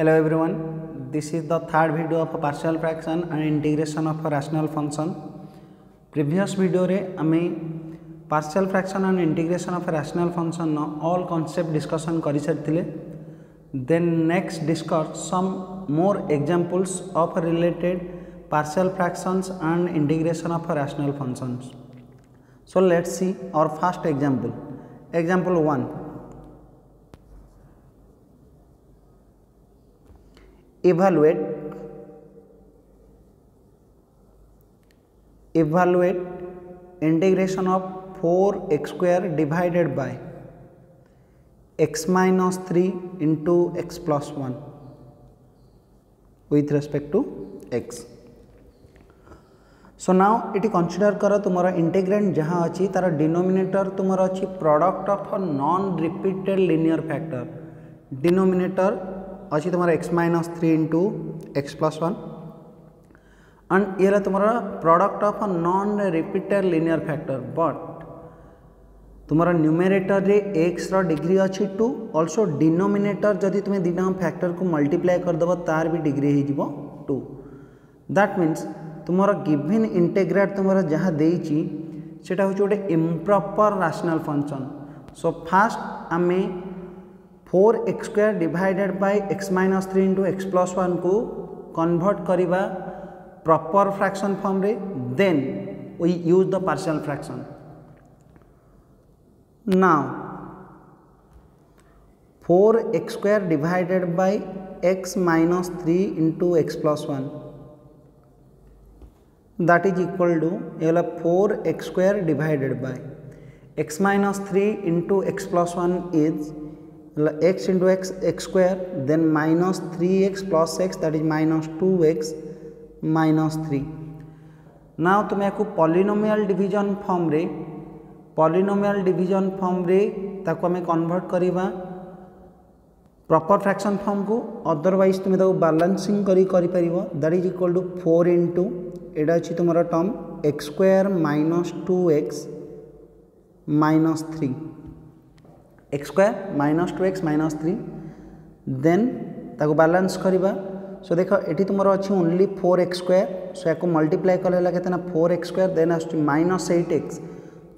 Hello everyone, this is the third video of a partial fraction and integration of a rational function. Previous video रे आमे partial fraction and integration of a rational function no all concept discussion करि सारथिले. Then next discuss some more examples of related partial fractions and integration of a rational functions. So let's see our first example. Example 1. Evaluate integration of 4x square divided by x minus 3 into x plus 1 with respect to x. So now it consider करो तुम्हारा integrand जहाँ अच्छी तारा denominator तुम्हारा अच्छी product of a non repeated linear factor. Denominator अच्छी तुम्हारा x minus 3 into x plus 1 and ये तुम्हारा product of a non repeated linear factor but तुम्हारा न्यूमेरेटर रे x रा डिग्री अच्छी 2 also denominator जदि तुम्हें दिना फैक्टर को मल्टीप्लाई कर दबा तार भी डिग्री ही जीवो 2. That means तुम्हारा गिवन इंटीग्रेट तुम्हारा जहाँ देइची सेटा होची गोटे improper rational function. So fast आमे 4x square divided by x minus 3 into x plus 1 को convert करिबा proper fraction form रे, then we use the partial fraction. Now 4x square divided by x minus 3 into x plus 1 that is equal to 4x square divided by x minus 3 into x plus 1 is x into x square, then minus 3x plus x, that is minus 2x minus 3. Now तुम्हें आपको polynomial division form रे ताको हमें convert करिबा proper fraction form को, otherwise तुम्हें ताको balancing करी परिबो. That is equal to 4 into एडा अछि तुम्हारा term x square minus 2x minus 3. x square minus 2x minus 3 then ताको बैलेंस करिबा. सो देखो एठी तुमरो अछि ओनली 4x square, सो याको मल्टीप्लाई करले ला केतना 4x square then आछ minus 8x.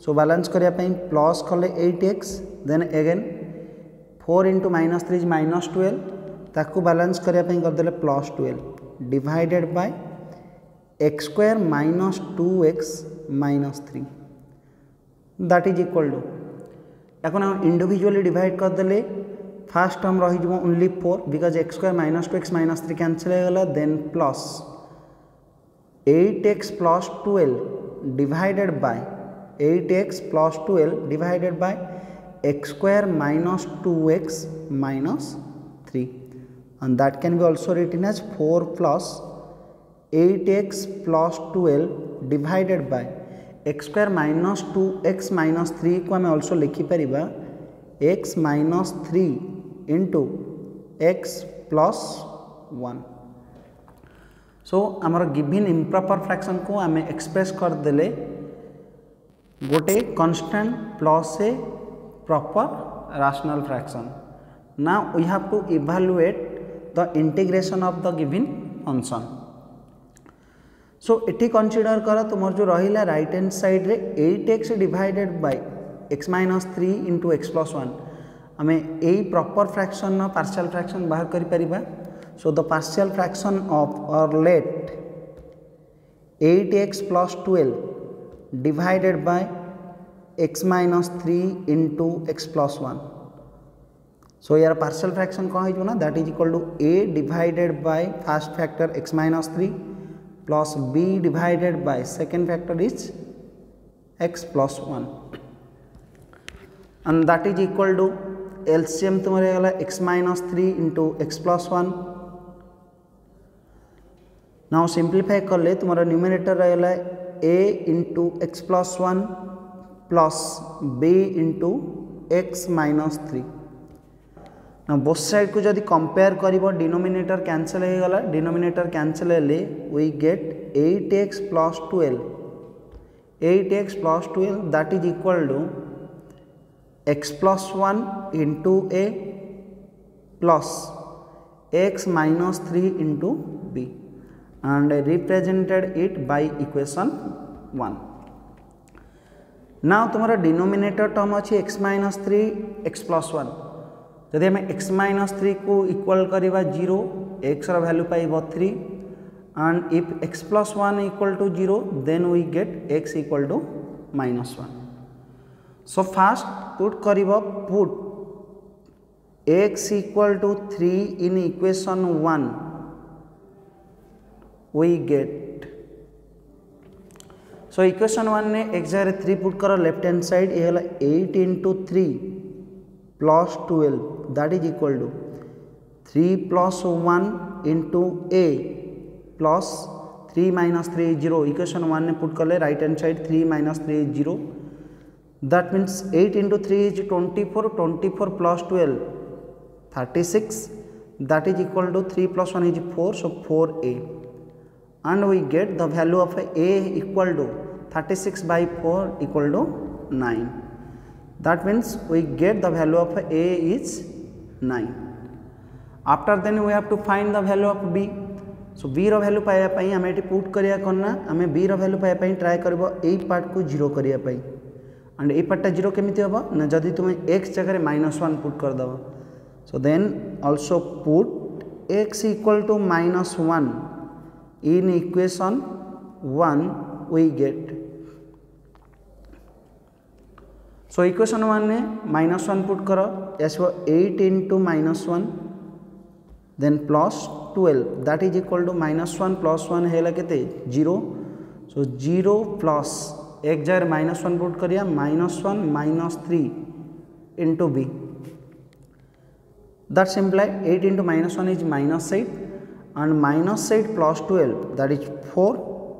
सो बैलेंस करिया पई प्लस करले 8x then again 4 into minus 3 is minus 12, ताको बैलेंस करिया पई कर देले plus 12 divided bye x square minus 2x minus 3 that is equal to এখন इंडिविजुअली डिवाइड कर देले फर्स्ट टर्म रही जो only 4 because x square minus 2x minus 3 cancel हो गला, then plus 8x plus 12 divided by 8x plus 12 divided bye x square minus 2x minus 3 and that can be also written as 4 plus 8x plus 12 divided by x square minus 2x minus 3 को हमें also लिखी परिबा x minus 3 into x plus 1. So हमारा given improper fraction को हमें express कर देले गोटे constant plus a proper rational fraction. Now we have to evaluate the integration of the given function. So इटी कंसीडर कर तुम जो रहा राइट हैंड साइड रे 8x divided bye x minus 3 into x plus 1 आम यही प्रॉपर फ्रैक्शन पार्शियल फ्रैक्शन बाहर करि परिबा. So the partial fraction of और let 8x plus 12 divided bye x minus 3 into x plus 1. So यार partial fraction कौन हो ना, that is equal to a divided by first factor x minus 3 plus b divided by second factor is x plus 1 and that is equal to LCM तुम्हारे वाला x minus 3 into x plus 1. now simplify कर ले तुम्हारा numerator रहेला a into x plus 1 plus b into x minus 3. now both side को जदि compare करिवो denominator cancel हो गला, डिनोमिनेटर कैंसिल हेले we get 8x plus 12 that is equal to x plus 1 into a plus x minus 3 into b and represented it by equation 1. Now तुम्हारा denominator term अच्छी x minus 3 x plus 1 जदि आम x minus 3 को equal करवा 0 x रा value पाइब 3 and if x plus 1 equal to 0 then we get x equal to minus 1. So first put x equal to 3 in equation 1 we get. So equation 1 ने x जगह 3 put करो left hand side ये है 8 into 3 plus 12 that is equal to 3 plus 1 into a plus 3 minus 3 is 0. equation 1 ने put कर ले right hand side 3 minus 3 is 0. That means 8 into 3 is 24, 24 plus 12 36, that is equal to 3 plus 1 is 4, so 4a, and we get the value of a equal to 36 by 4 equal to 9. That means we get the value of a is 9. After then we have to find the value of b. So b रो value पाया पई हमें eighty put करिया करना हमें b रो value पाया पई ट्राई करबो ए पार्ट को 0 करिया पई एंड ए पार्ट 0 केमिति होबो ना जदी तुम x जगह -1 पुट कर दबो. So then also put x equal to -1 in equation 1 we get. So equation 1 ने -1 पुट करो yes 8 into -1 then plus 12 that is equal to -1 plus 1 है केते 0. So 0 plus एक जगह -1 पुट करिया -1 -3 into b. That imply 8 into -1 is -8 and -8 plus 12 that is 4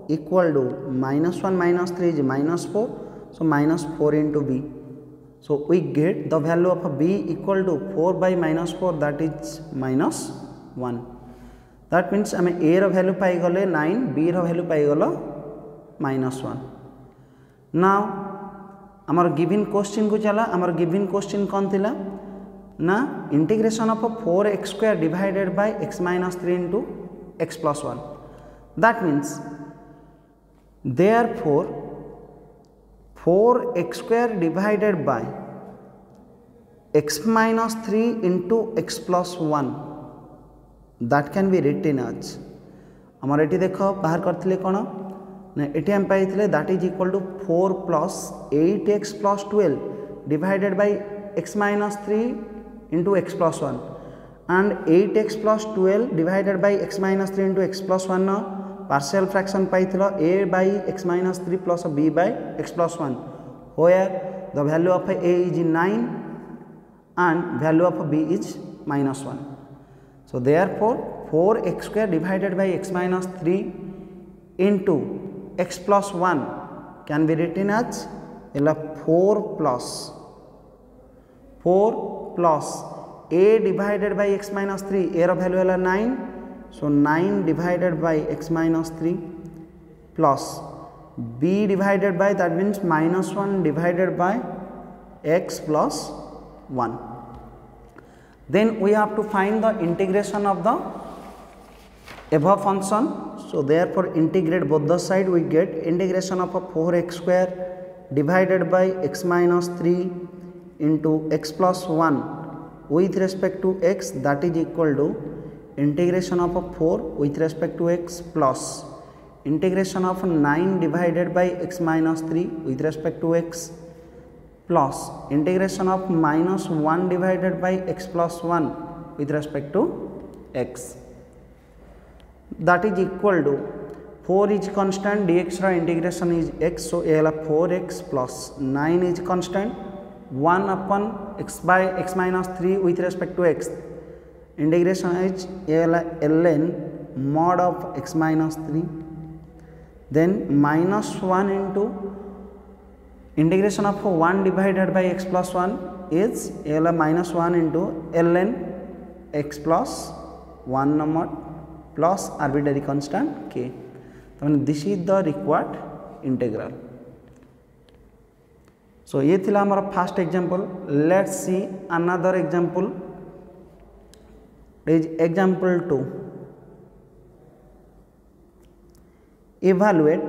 equal to -1 -3 is -4, so -4 into b. So we get the value of b equal to 4 by -4 that is -1. That means आम a रो value pi गले 9 b रो value pi गलो -1. Now आमर given question को चला आमर given question कौन थिला ना integration of 4x square divided by x minus 3 into x plus 1. That means therefore 4x square divided by x minus 3 into x plus 1 that can be written as आमर eighty देखो बाहर करथिले कोन ना eighty हम पाइथिले that is equal to 4 plus 8x plus 12 divided by x minus 3 into x plus 1 and 8x plus 12 divided by x minus 3 into x plus 1 no partial fraction पाइथिलो a by x minus 3 plus b by x plus 1 where the value of a is 9 and value of b is -1. So therefore 4x square divided by x minus 3 into x plus 1 can be written as 4 plus a divided by x minus 3 a रो value है 9, so 9 divided by x minus 3 plus b divided by that means -1 divided by x plus 1. Then we have to find the integration of the above function. So therefore integrate both the side we get integration of 4x square divided by x minus 3 into x plus 1 with respect to x that is equal to integration of 4 with respect to x plus integration of 9 divided by x minus 3 with respect to x plus integration of -1 divided by x plus 1 with respect to x that is equal to 4 is constant dx ra integration is x, so a 4x plus 9 is constant 1 upon x by x minus 3 with respect to x integration is ln mod of x minus 3 then -1 into integration of 1 divided by x plus 1 is -1 into ln x plus 1 number plus arbitrary constant k. This is the required integral. So ये थिला हमारा first example. Let's see another example. is example 2. Evaluate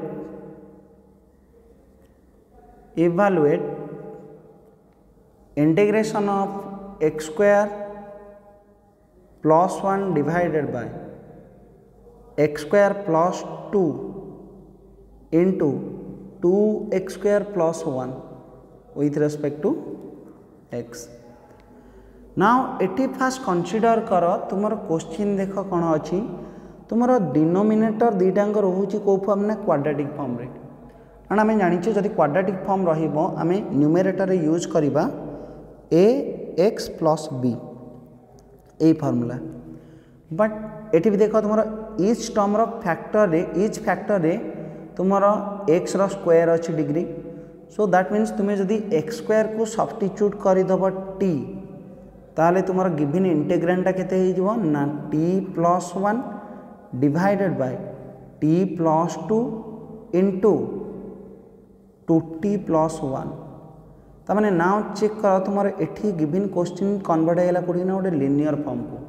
integration of x square plus 1 divided by x square plus 2 into 2x square plus 1 with respect to x. Now eighty fast consider कर तुम question देख कौन अच्छी तुम denominator दुईटाक रोचे कौ form ना quadratic form रे कारण आम जाचे जदि क्वाड्रेटिक फॉर्म रमें न्यूमेरेटर यूज करवा ए एक्स प्लस बी यही फॉर्मूला बट एटी भी देख तुम इच टर्म इच फैक्टर रे तुम एक्स रो स्क्वायर अच्छी डिग्री सो दैट मीन्स तुम्हें जदि एक्स स्क्वायर को सब्स्टिट्यूट करदेव टी ताले तुम गिवन इंटेग्रांडा केते हो ना T plus 1 divided by T plus 2 into 2t plus 1 ताने नाउ चेक कर तुम एठी गिवन क्वेश्चन कन्वर्ट होगा कौटी ना गोटे लिनियर फॉर्म को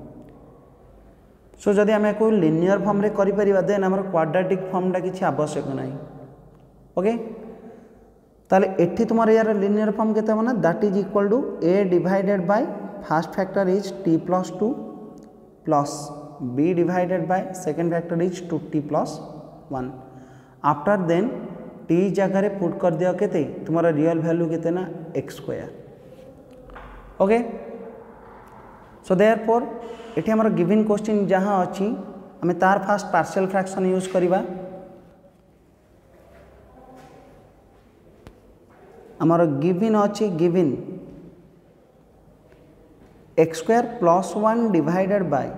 सो जदि आम को लिनियर फॉर्म रे करि परिबा देन हमर क्वाड्रेटिक फॉर्मटा किछि आवश्यक नाही ओके ताले एठी तुम यार लिनियर फॉर्म केते हो ना that is equal to a divided by first factor is t plus 2 plus b divided by second factor is 2t plus 1 after then t जगह पुट कर दियो केते तुम्हारा रियल वैल्यू केते ना x square okay so therefore एठी हमर given question जहां अछि हमें तार फास्ट पार्शियल फ्रैक्शन यूज करबा हमर गिवन अछि given x square plus 1 divided by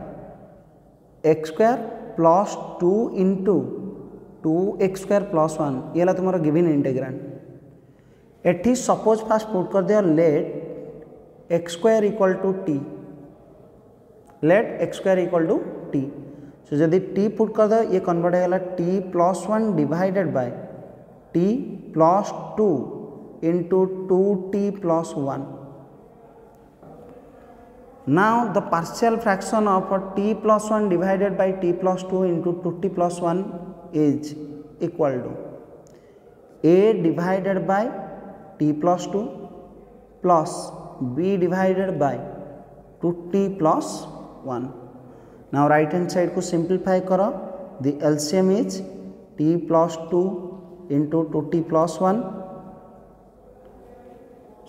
x square plus 2 into 2x square plus 1 ये ला तुम्हारा गिवन इंटेग्रांड एठी सपोज फास्ट पुट कर दियो let x square equal to t let x square equal to t so जदि t पुट कर दो ये कन्वर्ट होगा t plus 1 divided by t plus 2 into 2t plus 1 now the partial fraction of t plus 1 divided by t plus 2 into 2t plus 1 is equal to a divided by t plus 2 plus b divided by 2t plus 1 now right hand side को simplify करो the LCM is t plus 2 into 2t plus 1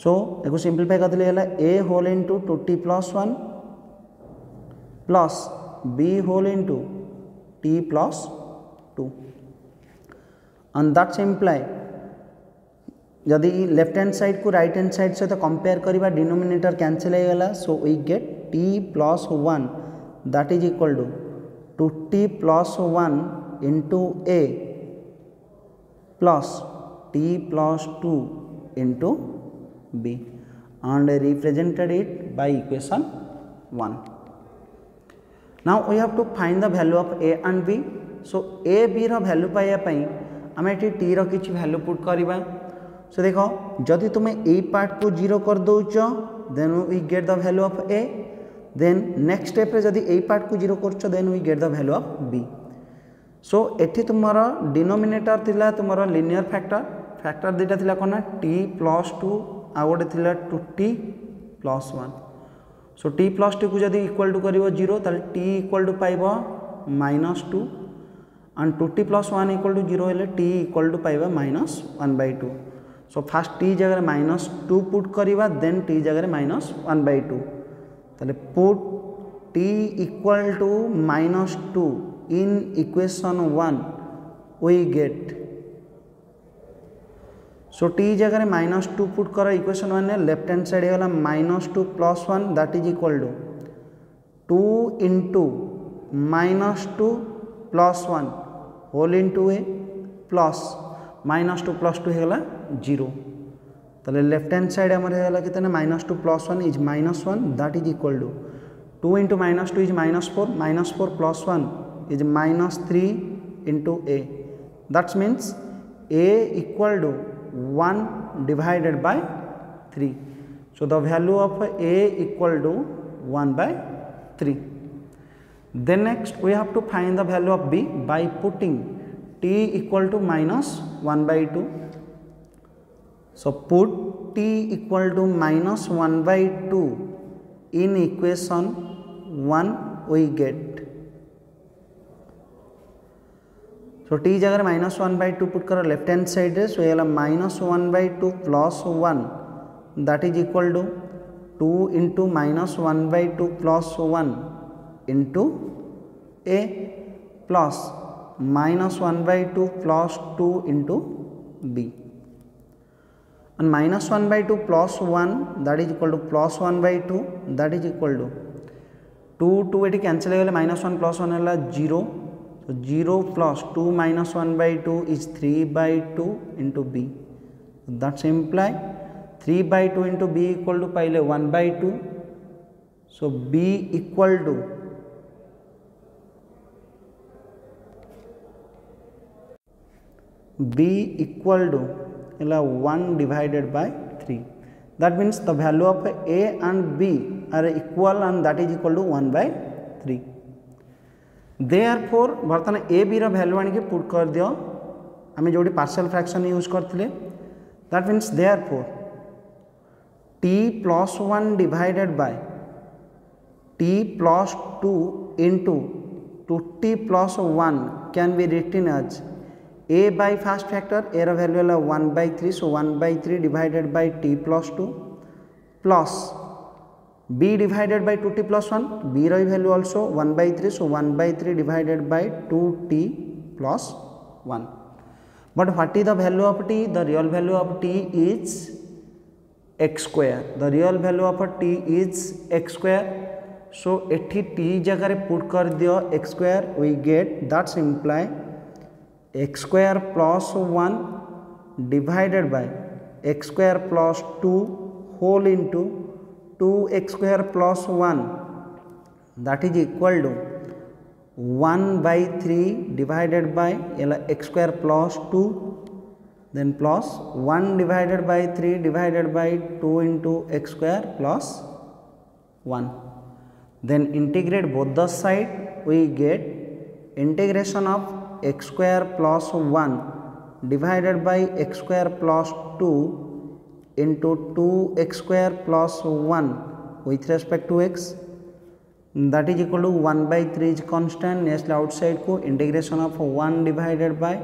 so देखो simplify कर दिले a whole into 2t plus 1 plus b whole into t plus 2 and that's imply जदि left hand side को right hand side सहित compare करबा denominator cancel हो गला so we get t plus 1 that is equal to 2t plus 1 into a plus t plus 2 into b and represented it by equation 1. Now we have to find the value of a and b. So a b रो value पाइया पई हमें eighty t रो किछि value put करबा सो देखो जदि तुमे ए part को 0 कर दोचो then we get the value of a then next step रे जदि ए पार्ट को 0 करछो then we get the value of b so एठी तुमरो डिनोमिनेटर थिला तुमरो लिनियर फैक्टर दुटा थिला कोना t प्लस 2 आ गोटे थिला 2t प्लस 1 सो t प्लस 2 को जदि इक्वल टू करिवो 0 ताले t इक्वल टू पाइबो -2 and 2t plus 1 equal to 0 हेले t इक्वल टू पाइबा -1/2 सो फास्ट t जगह -2 पुट करिवा देन t जगह -1/2 ताले put t equal to -2 in equation 1 we get so t जगह -2 पुट कर इक्वेशन 1 ने लेफ्ट हैंड साइड होगा -2 plus 1 that is equal to 2 into -2 plus 1 whole into a plus -2 plus 2 होगा 0 ताले left hand side आमर होगा कितने -2 plus 1 is -1 that is equal to 2 into -2 is -4 plus 1 is -3 into a that's means a equal to 1 divided by 3 so the value of a equal to 1/3 Then next we have to find the value of b by putting t equal to minus 1 by 2. So put t equal to minus 1 by 2 in equation 1 we get. So t जगह minus 1 by 2 put करो left hand side रे, so ये minus 1 by 2 plus 1 that is equal to 2 into minus 1 by 2 plus 1 into a plus minus 1 by 2 plus 2 into b, and minus 1 by 2 plus 1 that is equal to plus 1 by 2 that is equal to 2 ये cancel हो गया, minus 1 plus 1 है 0, so 0 plus 2 minus 1 by 2 is 3 by 2 into b. That's imply 3 by 2 into b equal to पहले 1 by 2, so b equal to is 1 divided by 3. That means the value of a and b are equal and that is equal to 1 by 3. Therefore बर्तमान a b रो value आनी के put कर दियो आमे जोडी partial fraction use करथिले. That means therefore t plus 1 divided by t plus 2 into 2t plus 1 can be written as a by first factor, a रो वैल्यू है 1 by 3, so 1 by 3 divided by t plus 2 plus b divided by 2t plus 1, b रो value also 1 by 3, so 1 by 3 divided by 2t plus 1. But what is the value of t? The real value of t is x square. The real value of t is x square. So एठी t जगह put कर दियो x square, we get that imply x square plus 1 divided by x square plus 2 whole into 2x square plus 1 that is equal to 1 by 3 divided by x square plus 2, then plus 1 divided by 3 divided by 2 into x square plus 1. Then integrate both the side, we get integration of x square plus 1 divided by x square plus 2 into 2x square plus 1 with respect to x, that is equal to 1 by 3 is constant. Next outside को integration of 1 divided by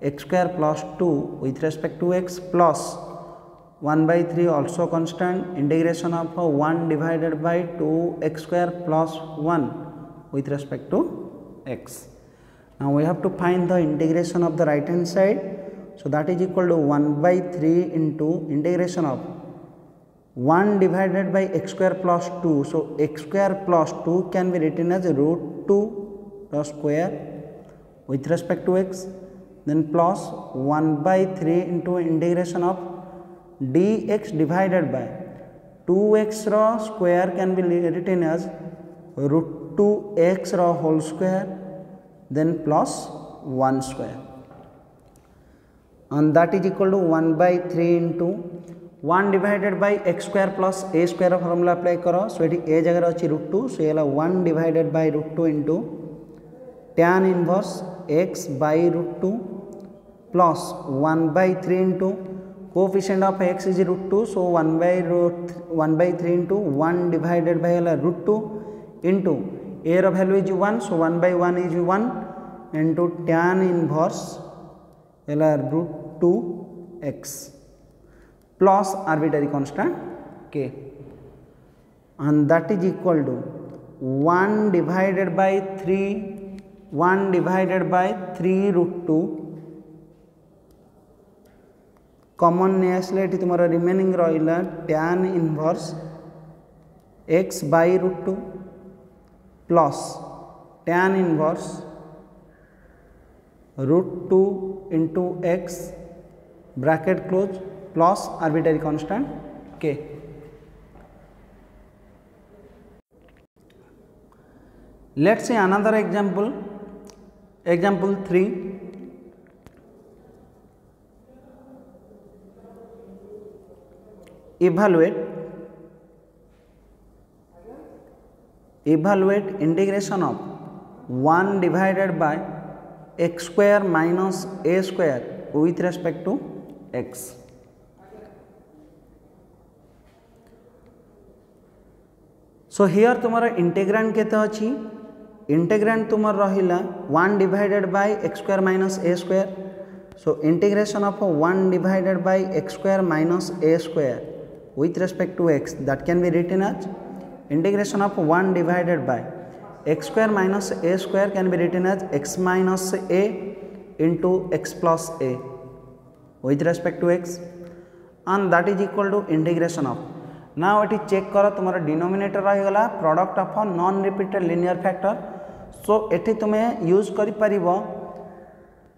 x square plus 2 with respect to x plus 1 by 3 also constant, integration of 1 divided by 2x square plus 1 with respect to x. Now we have to find the integration of the right hand side, so that is equal to 1 by 3 into integration of 1 divided by x square plus 2, so x square plus 2 can be written as root 2 the square with respect to x, then plus 1 by 3 into integration of dx divided by 2x raw square can be written as root 2x raw whole square, then plus 1 square, and that is equal to 1 by 3 into 1 divided by x square plus a square formula apply करो. So ये a जगह अच्छी root 2, so ये 1 divided by root 2 into tan inverse x by root 2 plus 1 by 3 into coefficient of x is root 2, so 1 by 3 into 1 divided by root 2 into a row value is 1, so 1 by 1 is 1 into tan inverse root 2x plus arbitrary constant k, and that is equal to 1 divided by 3 root 2 common नेसले तुम्हारा remaining रहा tan inverse x by root 2 plus tan inverse root 2 into x bracket close plus arbitrary constant k. Let's see another example, example 3. Evaluate integration of 1 divided by x square minus a square with respect to x. So here तुम्हारा integrand केते अछि? Integrand तुम्हार रहिला 1 divided by x square minus a square. So integration of 1 divided by x square minus a square with respect to x, that can be written as integration of 1 divided by x square minus a square can be written as x minus a into x plus a with respect to x, and that is equal to integration of. Now it check करो तुम्हारा denominator रहीगला product of non repeated linear factor. So एठी तुम्हें use करि परिबो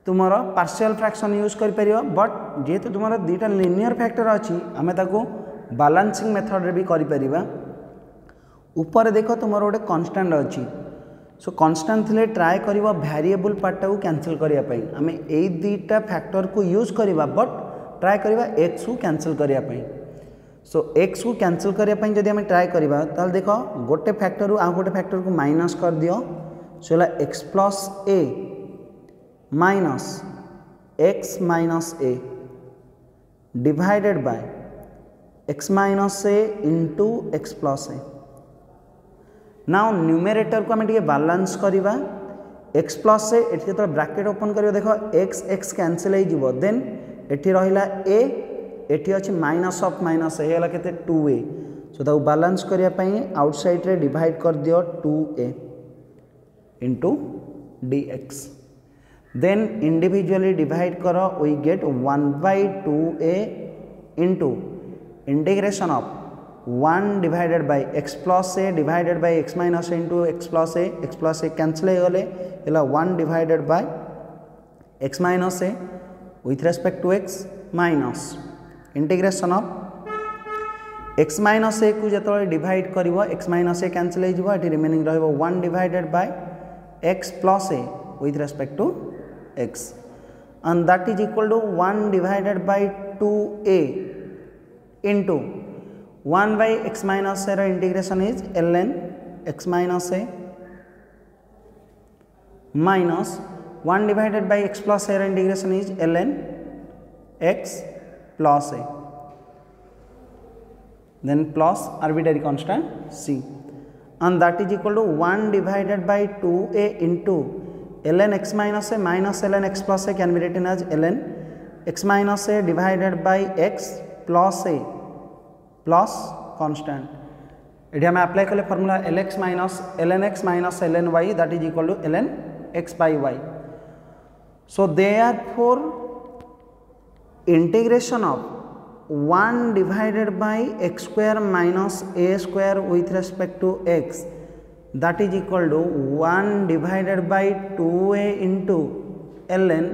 तुम्हारा partial fraction use करि परिबो, but जेहेतु तुम्हारा दुईटा लिनियर फैक्टर अछि आमे ताको बैलेंसिंग मेथड रे भी करि परिबा. ऊपर देखो तुम्हारा गोटे कांस्टेंट अछि. सो कांस्टेंट थिले ट्राई करिबो वेरिएबल पार्ट को कैंसिल करिया पई. आमे एई दुईटा फैक्टर को यूज करिबा, बट ट्राई करिबा x को कैंसिल करिया पई. सो x को कैंसिल करिया पई जदि हमें ट्राई करिबा ताल देखो गोटे फैक्टर रु आ गोटे फैक्टर को माइनस कर दियो. सो ला x plus a minus x minus a divided bye x minus a into x plus a. Now numerator को हमें बैलेंस करिबा. x प्लस a एठी तो ब्रैकेट ओपन करियो देखो x x कैंसिल हो जिवो, देन एठी रहिला a एठी अछि माइनस ऑफ माइनस ए होला केते 2a. सो ताऊ बैलेंस करिया पई आउटसाइड रे डिवाइड कर दियो 2a into dx. Then individually divide करो, we get 1/2a into integration of 1 divided by x plus a divided bye x minus a into x plus a cancel हो गले होला 1 divided by x minus a with respect to x minus integration of x minus a को जतले divide करिवो x minus a cancel हो जिवो, एटी remaining रहइबो 1 divided by x plus a with respect to x, and that is equal to 1 divided by 2a into 1 by x minus a integration is ln x minus a minus 1 divided by x plus a integration is ln x plus a, then plus arbitrary constant c, and that is equal to 1 divided by 2a into ln x minus a minus ln x plus a can be written as ln x minus a divided by x plus a plus constant. ये हम apply कले formula ln x minus ln y that is equal to ln x by y. So therefore integration of 1 divided by x square minus a square with respect to x, that is equal to 1 divided by 2a into ln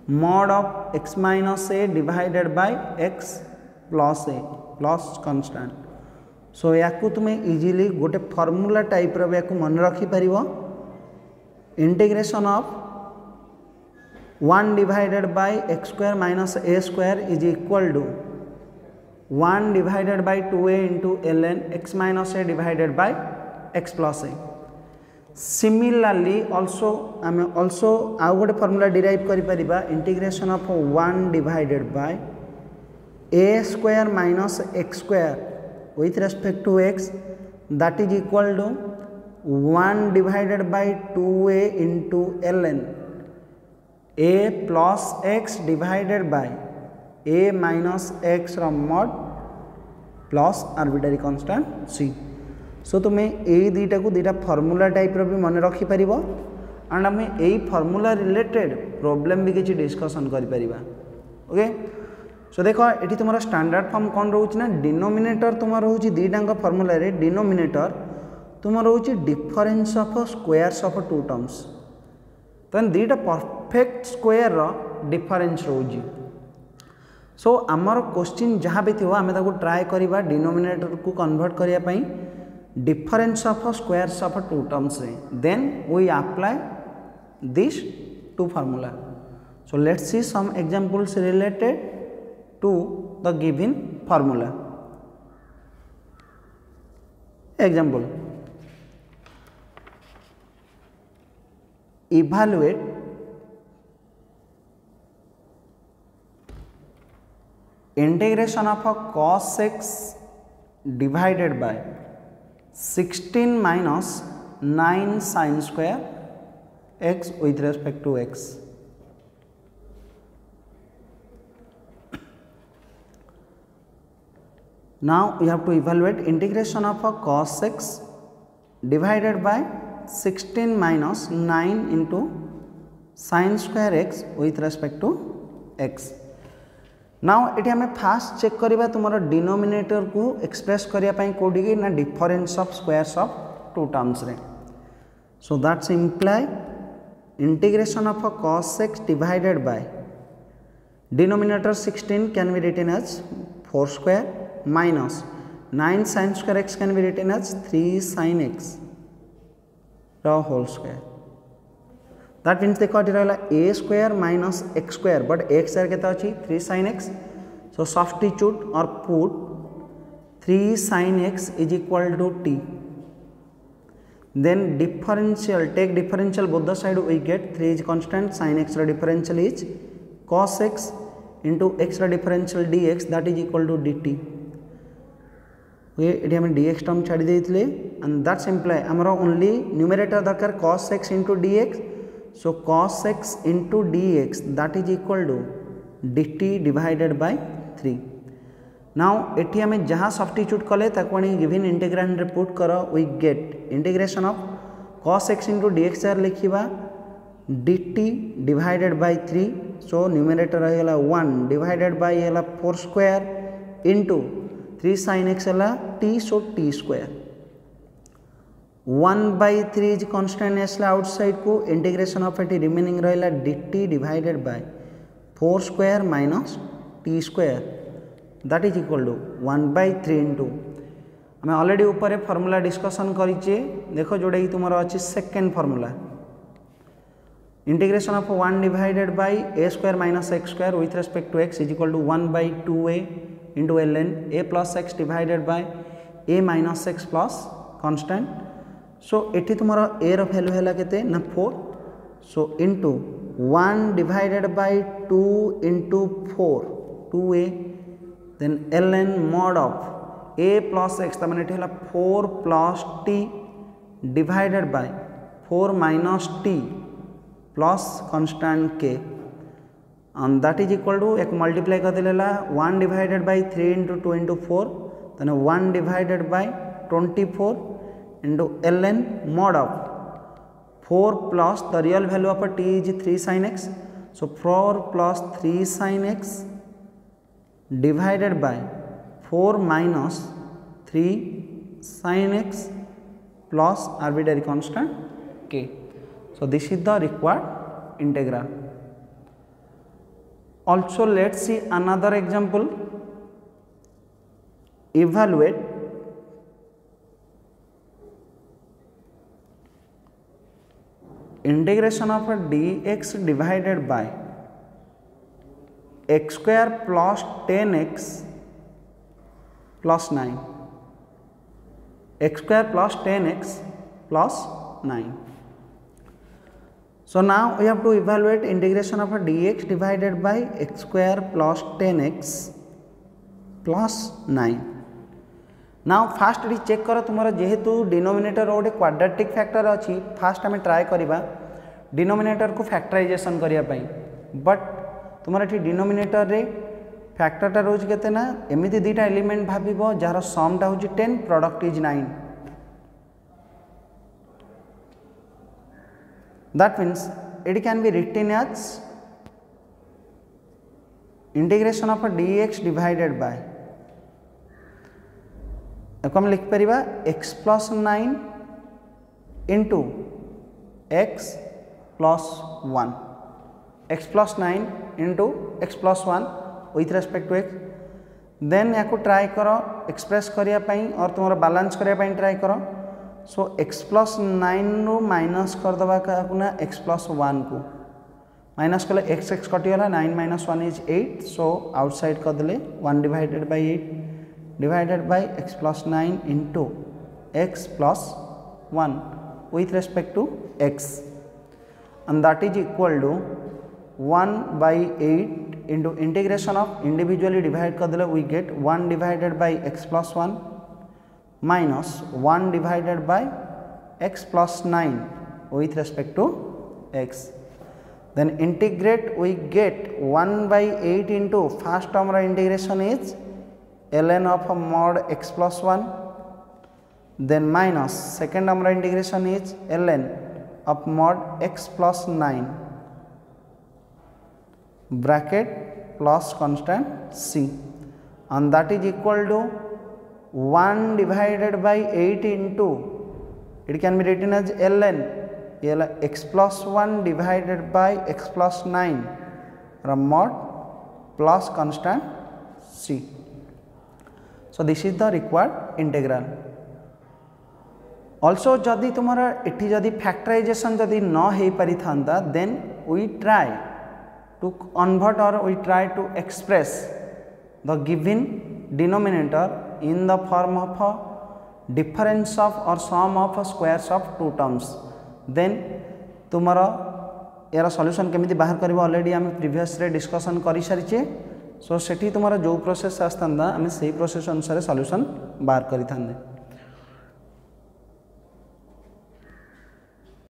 mod of x minus a divided by x plus a plus constant. सो याकू तुम्हें easily गोटे formula type रो याकू मन रखी परिवो. Integration of 1 divided by x square minus a square is equal to 1 divided by 2a into ln x minus a divided by x plus a. Similarly also आमे also आउ गोटे formula derive करि परिबा. Integration of 1 divided by a square minus x square with respect to x, that is equal to 1 divided by 2a into ln a plus x divided by a minus x mod plus arbitrary constant c. सो तुम्हें यही दुईटा को दुईटा formula type रो भी मन रखी परिबो, and आम यही फॉर्मूला रिलेटेड प्रॉब्लम भी किसी डिस्कशन करि परिबा. ओके, सो देखो ये तुम स्टैंडर्ड फॉर्म कौन रोच ना, डिनोमिनेटर तुम रोच दुईटाक फॉर्मूला रे डिनोमिनेटर तुम रोच difference of squares of two terms. तो दुईटा परफेक्ट स्क्वायर रो डिफरेंस रोज. सो आमर क्वेश्चन जहाँ भी थी आम ट्राए करवा डिनोमिनेटर को कन्वर्ट करने difference of squares of two terms रे, then we apply this to formula. So let's see some examples related to the given formula. Example, evaluate integration of a cos x divided by 16 minus 9 sin square x with respect to x. Now we have to evaluate integration of a cos x divided by 16 minus 9 into sin square x with respect to x. Now it हमें fast check करिबा तुमरो denominator को express करिया पई कोडी की ना difference of squares of two terms रे. So that's imply integration of a cos x divided by denominator 16 can be written as 4 square minus 9 sin square x can be written as 3 sin x the whole square. That means देखो a square minus x square but x square केता अछि 3 sin x. So substitute or put 3 sin x is equal to t. Then differential, take differential both the side, we get 3 is constant, sin x रा differential is cos x into x रा differential dx, that is equal to dt. ये हमें dx term छाड़ी देइथिले and that's imply हमरो only numerator दरकार cos x into dx. So cos x into dx, that is equal to dt divided by 3. Now एठी हमें जहाँ substitute कले ताको आनी गिवन इंटीग्रांड रे पुट करो, we get integration of cos x into dx आर लिखिबा dt divided by 3. So numerator रहला 1 divided by हला 4 square into 3 sin x हला t, so t square. 1 by 3 is constant एसला outside को integration of it remaining रहला dt divided by 4 square minus t square, that is equal to 1 by 3 into हमें already ऊपर formula discussion करिचे. देखो जोड़ा कि तुमरो अछि second formula integration of 1 divided by a square minus x square with respect to x is equal to 1 by 2a into ln a plus x divided by a minus x plus constant. So एठी तुमरो a रो value हैला केते ना 4. So into 1 divided by 2 into 4 2a, then ln mod of a plus x तमने एठी हैला 4 plus t divided by 4 minus t plus constant k, and that is equal to एक multiply कर देला 1 divided by 3 into 2 into 4, then 1 divided by 24 into ln mod of 4 plus the real value of a t is 3 sin x. So 4 plus 3 sin x divided by 4 minus 3 sin x plus arbitrary constant k. So this is the required integral. Also let's see another example. Evaluate integration of a dx divided by x square plus 10x plus 9, x square plus 10x plus 9. So now we have to evaluate integration of a dx divided by x square plus 10x plus 9. Now fast री check कर तुम जेहेतु denominator गोटे quadratic factor अच्छी, fast आम try करवा denominator को factorisation करने, बट तुम ये डिनोमिनेटर रे फैक्टरटा रोज केते ना एमती दुईटा एलिमेंट भाव जार समटा हूँ 10 product is 9. That means it can be written as integration of a dx divided by हम लिख परिबा x plus 9 into x plus 1, x plus 9 into x plus 1 with respect to x. Then या को try करो express करिया पई और तुमरा balance करिया पई ट्राई करो. सो x plus 9 नु माइनस कर दबा का ना x plus 1 को माइनस कले x x कटि गला 9 minus 1 is 8. सो आउटसाइड कर देले 1 divided by 8 divided by x plus 9 into x plus 1 with respect to x. and that is equal to 1 by 8 into integration of individually divide kardele we get 1 divided by x plus 1 minus 1 divided by x plus 9 with respect to x. Then integrate we get 1 by 8 into first term integration is ln of mod x plus 1, then minus second term integration is ln of mod x plus 9 bracket plus constant c, and that is equal to 1 divided by 8 into, it can be written as ln x plus 1 divided by x plus 9 mod plus constant c. So this is the required integral. Also जदि तुम्हारा इठी जदि factorisation जदि न हो पारि थांता, then we try to convert or we try to express the given denominator in the form of a difference of or sum of squares of two terms. Then तुम्हारा यार solution केमिति बाहर करबो ऑलरेडी हम प्रीवियस रे discussion करि सारिछे. सो सेठी तुम्हारा जो प्रोसेस आस्तांदा आमे सेही प्रोसेस अनुसार सॉल्यूशन बाहर करि थांदे.